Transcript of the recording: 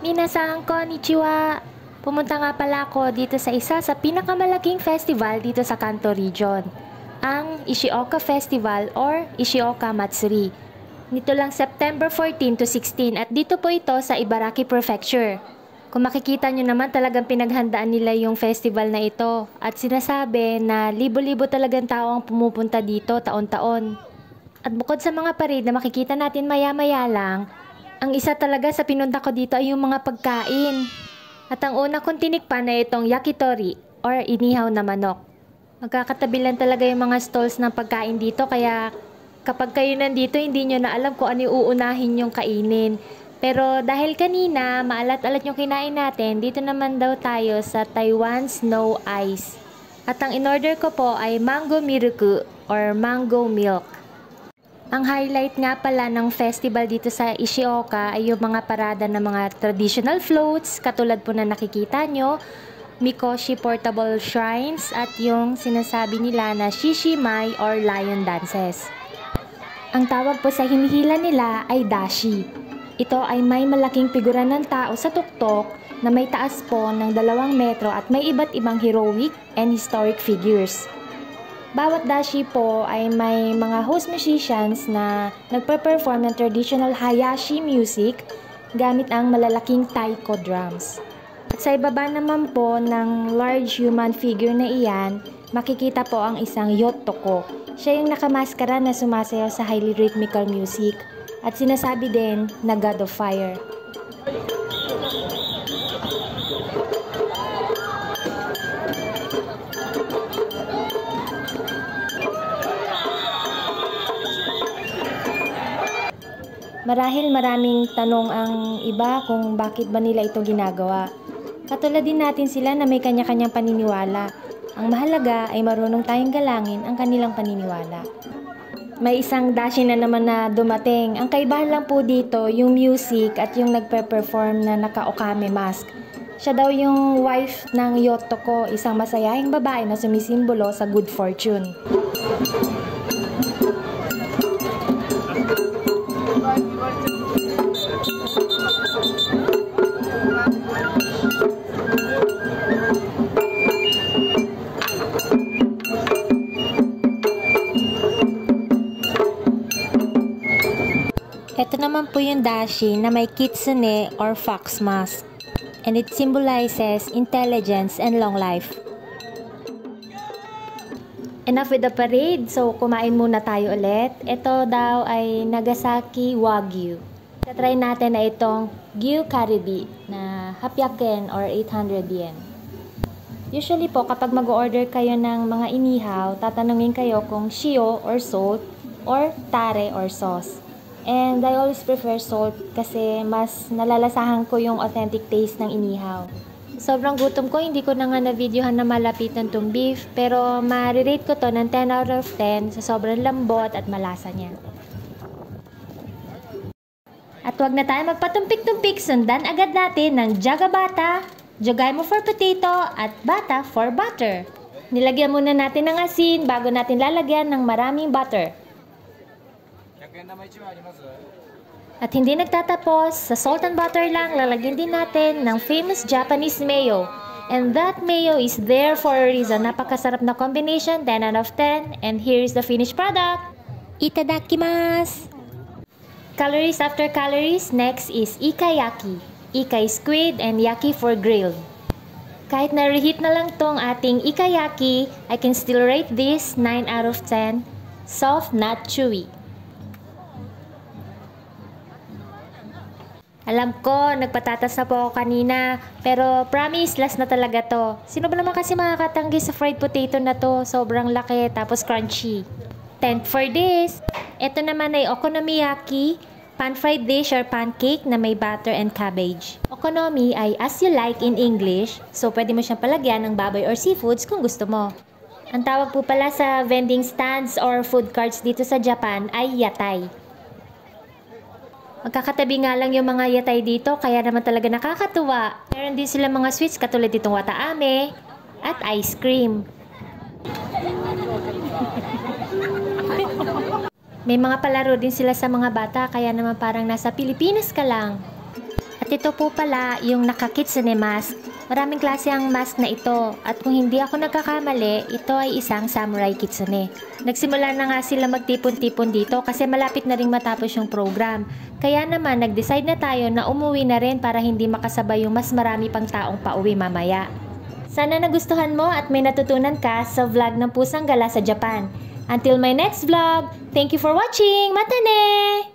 Minasan konnichiwa! Pumunta nga pala ako dito sa isa sa pinakamalaking festival dito sa Kanto Region, ang Ishioka Festival or Ishioka Matsuri. Nito lang September 14 to 16 at dito po ito sa Ibaraki Prefecture. Kung makikita nyo naman talagang pinaghandaan nila yung festival na ito at sinasabi na libo-libo talagang tao ang pumupunta dito taon-taon. At bukod sa mga parade na makikita natin maya-maya lang, ang isa talaga sa pinunta ko dito ay yung mga pagkain. At ang una kong tinikpan ay itong yakitori or inihaw na manok. Magkakatabi lang talaga yung mga stalls ng pagkain dito kaya kapag kayo nandito hindi nyo na alam kung ano yung uunahin yung kainin. Pero dahil kanina maalat-alat yung kinain natin, dito naman daw tayo sa Taiwan Snow Ice. At ang in-order ko po ay mango miruku or mango milk. Ang highlight nga pala ng festival dito sa Ishioka ay yung mga parada ng mga traditional floats, katulad po na nakikita nyo, Mikoshi portable shrines, at yung sinasabi nila na shishimai or lion dances. Ang tawag po sa hinihila nila ay dashi. Ito ay may malaking figura ng tao sa tuktok na may taas po ng 2 metro at may iba't ibang heroic and historic figures. Bawat dashi po ay may mga host musicians na nagpe-perform ng traditional Hayashi music gamit ang malalaking taiko drums. At sa ibaba naman po ng large human figure na iyan, makikita po ang isang Yotoko. Siya yung nakamaskara na sumasayaw sa highly rhythmical music at sinasabi din na God of Fire. Marahil maraming tanong ang iba kung bakit ba nila ito ginagawa. Katulad din natin sila na may kanya-kanyang paniniwala. Ang mahalaga ay marunong tayong galangin ang kanilang paniniwala. May isang dashi na naman na dumating. Ang kaibahan lang po dito, yung music at yung nagpe-perform na naka-okame mask. Siya daw yung wife ng Yotoko, isang masayahing babae na sumisimbolo sa good fortune. Ito naman po yung dashi na may kitsune or fox mask, and it symbolizes intelligence and long life. Enough with the parade, so kumain muna tayo ulit. Ito daw ay Nagasaki Wagyu. Tatry natin na itong Gyu Karibi na hapyaken or 800 yen. Usually po kapag mag-order kayo ng mga inihaw, tatanungin kayo kung shio or salt or tare or sauce. And I always prefer salt kasi mas nalalasahan ko yung authentic taste ng inihaw. Sobrang gutom ko, hindi ko na nga na-videohan na malapitan tong beef, pero ma-rate ko to ng 10 out of 10 sa sobrang lambot at malasa niya. At wag na tayo magpatumpik-tumpik, sundan agad natin ng Jaga Bata, Jogay mo for potato, at Bata for butter. Nilagyan muna natin ng asin bago natin lalagyan ng maraming butter. At hindi nagtatapos, sa salt and butter lang, lalagyan din natin ng famous Japanese mayo. And that mayo is there for a reason. Napakasarap na combination, 10 out of 10. And here is the finished product. Itadakimasu! Calories after calories, next is ikayaki. Ika is squid and yaki for grilled. Kahit na-reheat na lang tong ating ikayaki, I can still rate this 9 out of 10. Soft, not chewy. Alam ko, nagpatatas na po ako kanina, pero promise, last na talaga to. Sino ba naman kasi makakatanggi sa fried potato na to? Sobrang laki, tapos crunchy. 10 for this. Ito naman ay okonomiyaki, pan-fried dish or pancake na may butter and cabbage. Okonomi ay as you like in English, so pwede mo siyang palagyan ng baboy or seafoods kung gusto mo. Ang tawag po pala sa vending stands or food carts dito sa Japan ay yatai. Magkakatabi nga lang yung mga yatay dito, kaya naman talaga nakakatuwa. Meron din sila mga sweets katulad itong wataame at ice cream. May mga palaro din sila sa mga bata, kaya naman parang nasa Pilipinas ka lang. At ito po pala yung naka-kitsune mask. Maraming klase ang mask na ito. At kung hindi ako nagkakamali, ito ay isang samurai kitsune. Nagsimula na nga sila magtipon-tipon dito kasi malapit na ring matapos yung program. Kaya naman nag-decide na tayo na umuwi na rin para hindi makasabay yung mas marami pang taong pauwi mamaya. Sana nagustuhan mo at may natutunan ka sa vlog ng Pusang Gala sa Japan. Until my next vlog, thank you for watching! Mata ne!